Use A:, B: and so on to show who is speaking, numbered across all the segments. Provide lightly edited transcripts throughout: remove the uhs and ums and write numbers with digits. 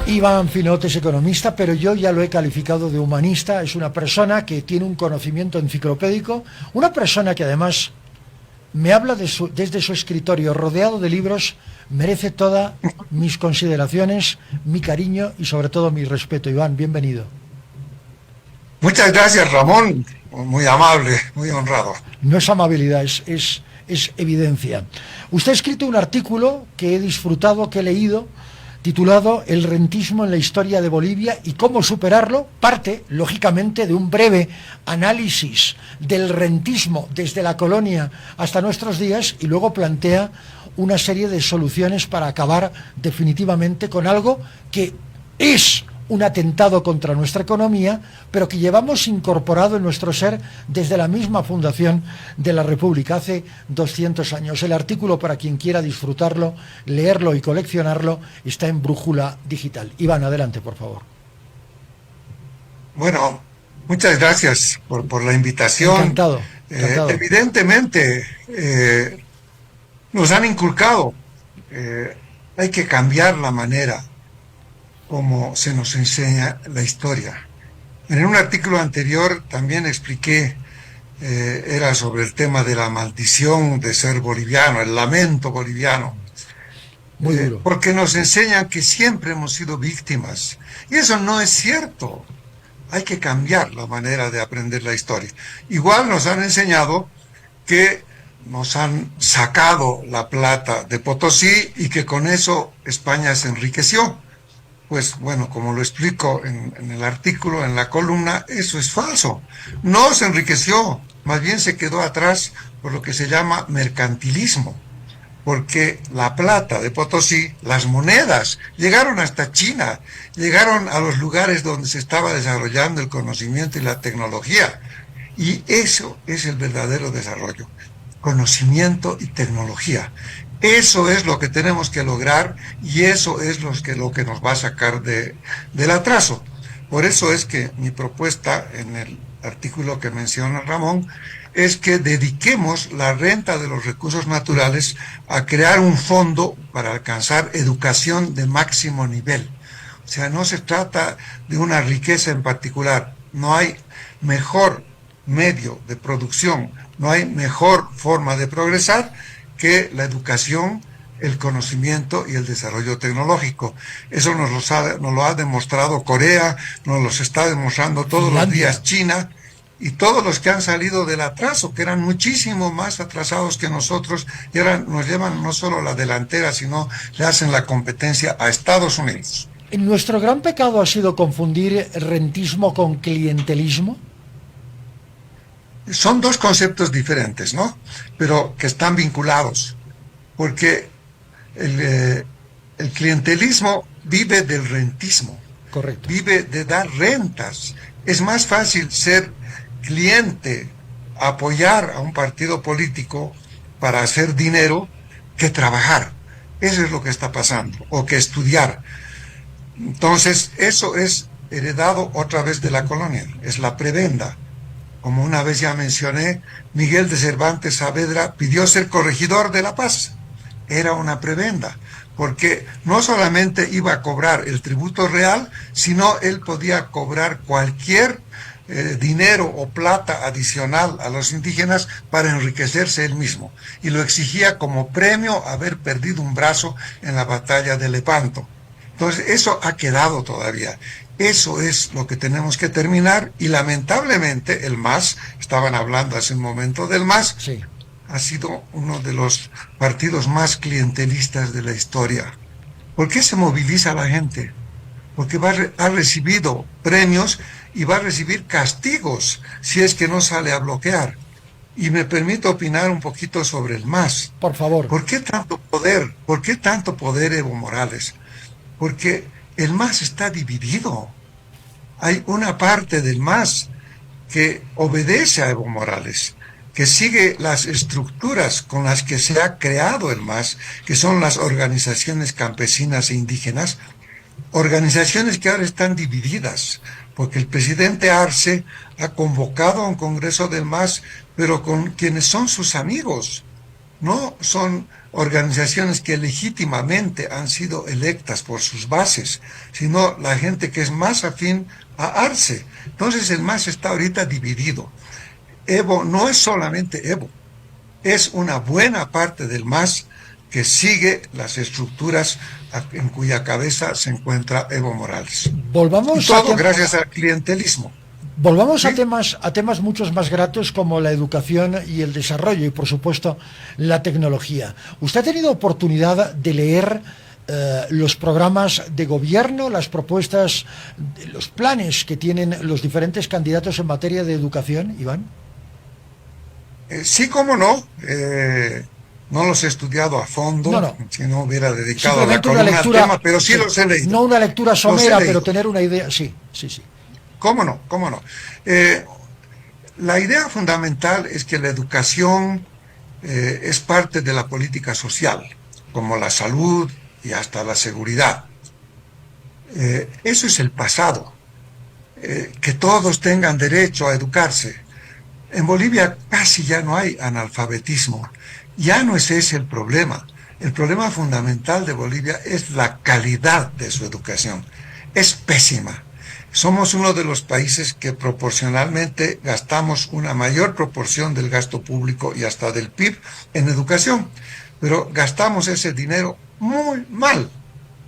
A: Iván Finot es economista, pero yo ya lo he calificado de humanista. Es una persona que tiene un conocimiento enciclopédico, una persona que además me habla desde su escritorio, rodeado de libros, merece todas mis consideraciones, mi cariño y sobre todo mi respeto. Iván, bienvenido.
B: Muchas gracias, Ramón. Muy amable, muy honrado.
A: No es amabilidad, es evidencia. Usted ha escrito un artículo que he disfrutado, que he leído, titulado El rentismo en la historia de Bolivia y cómo superarlo. Parte, lógicamente, de un breve análisis del rentismo desde la colonia hasta nuestros días y luego plantea una serie de soluciones para acabar definitivamente con algo que es un atentado contra nuestra economía, pero que llevamos incorporado en nuestro ser desde la misma fundación de la República, hace 200 años. El artículo, para quien quiera disfrutarlo, leerlo y coleccionarlo, está en Brújula Digital. Iván, adelante, por favor.
B: Bueno, muchas gracias por la invitación.
A: Encantado, encantado.
B: Evidentemente, nos han inculcado, hay que cambiar la manera como se nos enseña la historia. En un artículo anterior también expliqué, era sobre el tema de la maldición de ser boliviano, el lamento boliviano,
A: Muy duro.
B: porque nos enseñan que siempre hemos sido víctimas, y eso no es cierto. Hay que cambiar la manera de aprender la historia. Igual nos han enseñado que nos han sacado la plata de Potosí y que con eso España se enriqueció. Pues bueno, como lo explico en el artículo, en la columna, eso es falso. No se enriqueció, más bien se quedó atrás por lo que se llama mercantilismo, porque la plata de Potosí, las monedas, llegaron hasta China, llegaron a los lugares donde se estaba desarrollando el conocimiento y la tecnología. Y eso es el verdadero desarrollo, conocimiento y tecnología. Eso es lo que tenemos que lograr y eso es lo que nos va a sacar del atraso. Por eso es que mi propuesta en el artículo que menciona Ramón es que dediquemos la renta de los recursos naturales a crear un fondo para alcanzar educación de máximo nivel. O sea, no se trata de una riqueza en particular. No hay mejor medio de producción, no hay mejor forma de progresar que la educación, el conocimiento y el desarrollo tecnológico. Eso nos lo ha demostrado Corea, nos lo está demostrando todos los días China, y todos los que han salido del atraso, que eran muchísimo más atrasados que nosotros, y ahora nos llevan no solo la delantera, sino le hacen la competencia a Estados Unidos.
A: ¿Nuestro gran pecado ha sido confundir rentismo con clientelismo?
B: Son dos conceptos diferentes, ¿no? Pero que están vinculados, porque el clientelismo vive del rentismo.
A: Correcto.
B: Vive de dar rentas. Es más fácil ser cliente, apoyar a un partido político para hacer dinero que trabajar. Eso es lo que está pasando, o que estudiar. Entonces, eso es heredado otra vez de la colonia, es la prebenda. Como una vez ya mencioné, Miguel de Cervantes Saavedra pidió ser corregidor de la paz. Era una prebenda, porque no solamente iba a cobrar el tributo real, sino él podía cobrar cualquier dinero o plata adicional a los indígenas para enriquecerse él mismo. Y lo exigía como premio haber perdido un brazo en la batalla de Lepanto. Entonces, eso ha quedado todavía. Eso es lo que tenemos que terminar y lamentablemente el MAS, estaban hablando hace un momento del MAS,
A: Sí.
B: ha sido uno de los partidos más clientelistas de la historia. ¿Por qué se moviliza la gente? Porque ha recibido premios y va a recibir castigos si es que no sale a bloquear. Y me permito opinar un poquito sobre el MAS.
A: Por favor.
B: ¿Por qué tanto poder? ¿Por qué tanto poder, Evo Morales? Porque el MAS está dividido. Hay una parte del MAS que obedece a Evo Morales, que sigue las estructuras con las que se ha creado el MAS, que son las organizaciones campesinas e indígenas, organizaciones que ahora están divididas, porque el presidente Arce ha convocado a un congreso del MAS, pero con quienes son sus amigos. no son organizaciones que legítimamente han sido electas por sus bases, sino la gente que es más afín a Arce. Entonces el MAS está ahorita dividido. Evo no es solamente Evo, es una buena parte del MAS que sigue las estructuras en cuya cabeza se encuentra Evo Morales.
A: Volvamos
B: y todo gracias al clientelismo.
A: Volvamos
B: ¿Sí?
A: a temas muchos más gratos como la educación y el desarrollo y, por supuesto, la tecnología. ¿Usted ha tenido oportunidad de leer los programas de gobierno, las propuestas, los planes que tienen los diferentes candidatos en materia de educación, Iván?
B: Sí, cómo no. No los he estudiado a fondo,
A: No.
B: si no hubiera dedicado a la
A: Simplemente una
B: columna al
A: lectura,
B: tema, pero sí los he leído.
A: no una lectura somera, pero
B: leído.
A: tener una idea, sí.
B: ¿Cómo no? ¿Cómo no? La idea fundamental es que la educación es parte de la política social, como la salud y hasta la seguridad. Eso es el pasado. Que todos tengan derecho a educarse. En Bolivia casi ya no hay analfabetismo. Ya no es ese el problema. El problema fundamental de Bolivia es la calidad de su educación. Es pésima. Somos uno de los países que proporcionalmente gastamos una mayor proporción del gasto público y hasta del PIB en educación, pero gastamos ese dinero muy mal,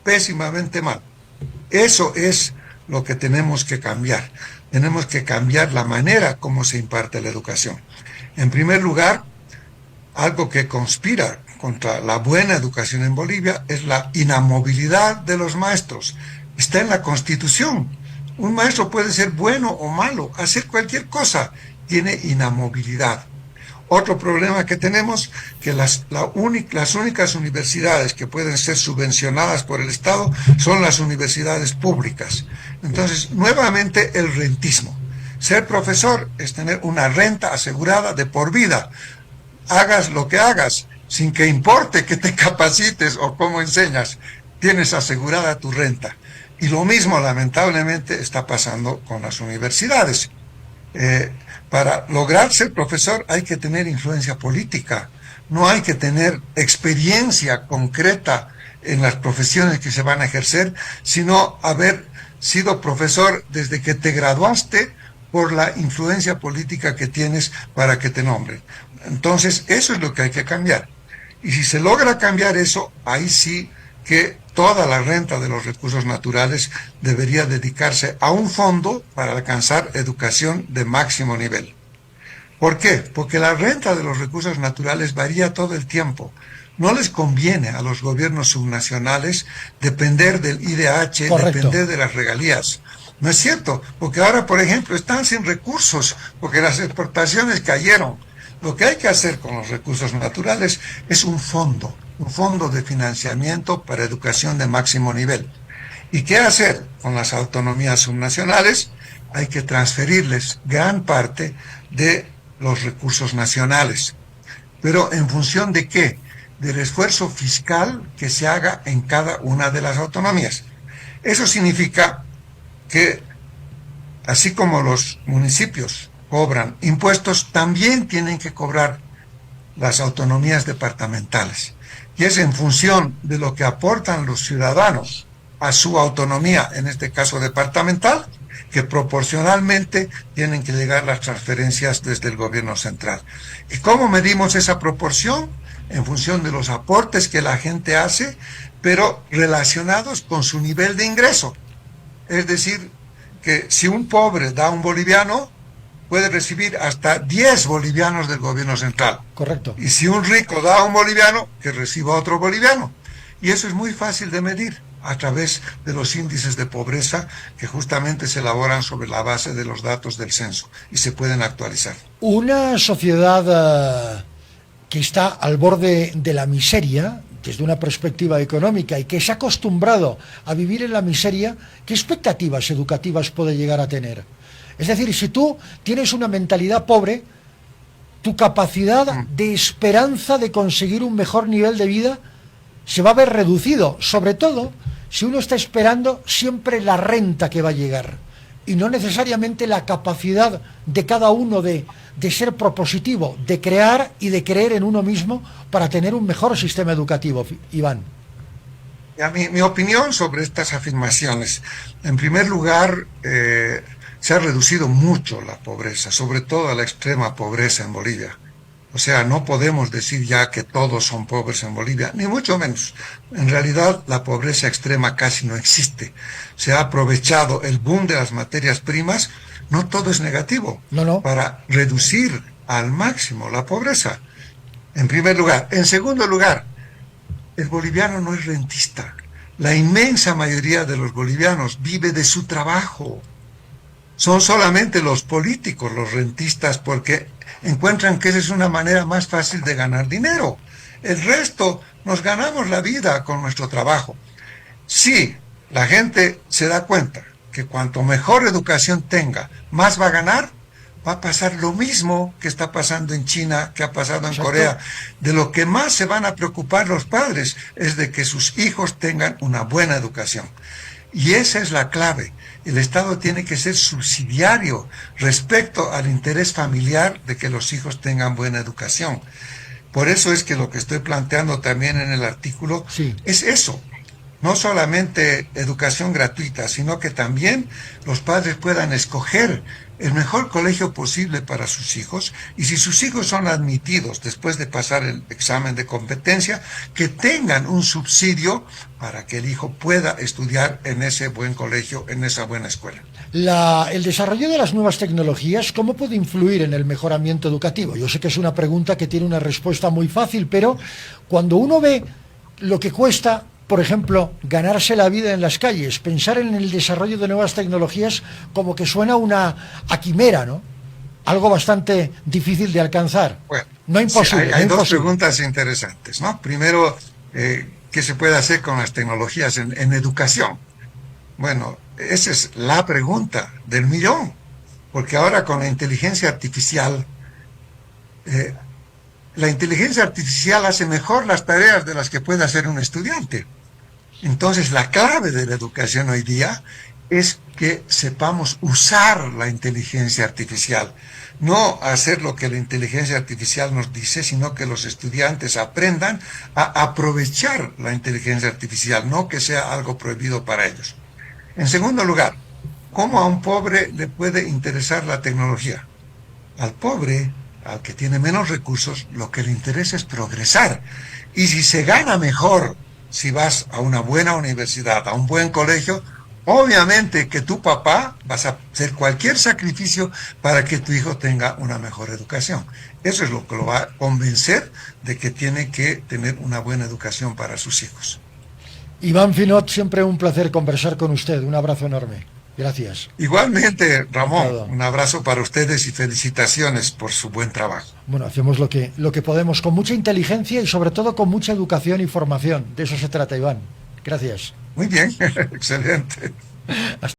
B: pésimamente mal. Eso es lo que tenemos que cambiar. Tenemos que cambiar la manera como se imparte la educación. En primer lugar, algo que conspira contra la buena educación en Bolivia es la inamovilidad de los maestros. Está en la Constitución. Un maestro puede ser bueno o malo, hacer cualquier cosa, tiene inamovilidad. Otro problema que tenemos, que las únicas universidades que pueden ser subvencionadas por el Estado son las universidades públicas. Entonces, nuevamente el rentismo. Ser profesor es tener una renta asegurada de por vida. Hagas lo que hagas, sin que importe que te capacites o cómo enseñas, tienes asegurada tu renta. Y lo mismo, lamentablemente, está pasando con las universidades. Para lograr ser profesor hay que tener influencia política, no hay que tener experiencia concreta en las profesiones que se van a ejercer, sino haber sido profesor desde que te graduaste por la influencia política que tienes para que te nombren. Entonces, eso es lo que hay que cambiar. Y si se logra cambiar eso, ahí sí que toda la renta de los recursos naturales debería dedicarse a un fondo para alcanzar educación de máximo nivel. ¿Por qué? Porque la renta de los recursos naturales varía todo el tiempo. No les conviene a los gobiernos subnacionales depender del IDH,
A: Correcto.
B: depender de las regalías. No es cierto, porque ahora, por ejemplo, están sin recursos, porque las exportaciones cayeron. Lo que hay que hacer con los recursos naturales es un fondo de financiamiento para educación de máximo nivel. ¿Y qué hacer con las autonomías subnacionales? Hay que transferirles gran parte de los recursos nacionales. ¿Pero en función de qué? Del esfuerzo fiscal que se haga en cada una de las autonomías. Eso significa que, así como los municipios cobran impuestos, también tienen que cobrar las autonomías departamentales. Y es en función de lo que aportan los ciudadanos a su autonomía, en este caso departamental, que proporcionalmente tienen que llegar las transferencias desde el gobierno central. ¿Y cómo medimos esa proporción? En función de los aportes que la gente hace, pero relacionados con su nivel de ingreso. Es decir, que si un pobre da a un boliviano, puede recibir hasta 10 bolivianos del gobierno central.
A: Correcto.
B: Y si un rico da a un boliviano, que reciba otro boliviano. Y eso es muy fácil de medir a través de los índices de pobreza que justamente se elaboran sobre la base de los datos del censo y se pueden actualizar.
A: Una sociedad que está al borde de la miseria, desde una perspectiva económica, y que se ha acostumbrado a vivir en la miseria, ¿qué expectativas educativas puede llegar a tener? Es decir, si tú tienes una mentalidad pobre, tu capacidad de esperanza de conseguir un mejor nivel de vida se va a ver reducido, sobre todo si uno está esperando siempre la renta que va a llegar. y no necesariamente la capacidad de cada uno de ser propositivo, de crear y de creer en uno mismo para tener un mejor sistema educativo, Iván.
B: Mi opinión sobre estas afirmaciones, en primer lugar, se ha reducido mucho la pobreza, sobre todo la extrema pobreza en Bolivia. O sea, no podemos decir ya que todos son pobres en Bolivia, ni mucho menos. En realidad, la pobreza extrema casi no existe. Se ha aprovechado el boom de las materias primas, no todo es negativo, para reducir al máximo la pobreza. En primer lugar. En segundo lugar, el boliviano no es rentista. La inmensa mayoría de los bolivianos vive de su trabajo. Son solamente los políticos los rentistas porque encuentran que esa es una manera más fácil de ganar dinero. El resto nos ganamos la vida con nuestro trabajo. Sí, la gente se da cuenta que cuanto mejor educación tenga, más va a ganar, va a pasar lo mismo que está pasando en China, que ha pasado en Corea. De lo que más se van a preocupar los padres es de que sus hijos tengan una buena educación. Y esa es la clave. El Estado tiene que ser subsidiario respecto al interés familiar de que los hijos tengan buena educación. Por eso es que lo que estoy planteando también en el artículo es eso. No solamente educación gratuita, sino que también los padres puedan escoger el mejor colegio posible para sus hijos, y si sus hijos son admitidos después de pasar el examen de competencia, que tengan un subsidio para que el hijo pueda estudiar en ese buen colegio, en esa buena escuela.
A: El desarrollo de las nuevas tecnologías, ¿cómo puede influir en el mejoramiento educativo? Yo sé que es una pregunta que tiene una respuesta muy fácil, pero cuando uno ve lo que cuesta, por ejemplo, ganarse la vida en las calles, pensar en el desarrollo de nuevas tecnologías como que suena a quimera, ¿no? Algo bastante difícil de alcanzar.
B: Bueno,
A: no imposible.
B: Sí, hay dos preguntas interesantes, ¿no? Primero, ¿qué se puede hacer con las tecnologías en educación? Bueno, esa es la pregunta del millón, porque ahora con la inteligencia artificial hace mejor las tareas de las que puede hacer un estudiante. Entonces, la clave de la educación hoy día es que sepamos usar la inteligencia artificial. No hacer lo que la inteligencia artificial nos dice, sino que los estudiantes aprendan a aprovechar la inteligencia artificial, no que sea algo prohibido para ellos. En segundo lugar, ¿cómo a un pobre le puede interesar la tecnología? Al pobre, al que tiene menos recursos, lo que le interesa es progresar. Y si se gana mejor, si vas a una buena universidad, a un buen colegio, obviamente que tu papá vas a hacer cualquier sacrificio para que tu hijo tenga una mejor educación. Eso es lo que lo va a convencer de que tiene que tener una buena educación para sus hijos.
A: Iván Finot, siempre un placer conversar con usted. Un abrazo enorme. Gracias.
B: Igualmente, Ramón, un abrazo para ustedes y felicitaciones por su buen trabajo.
A: Bueno, hacemos lo que podemos con mucha inteligencia y sobre todo con mucha educación y formación. De eso se trata, Iván. Gracias.
B: Muy bien, excelente.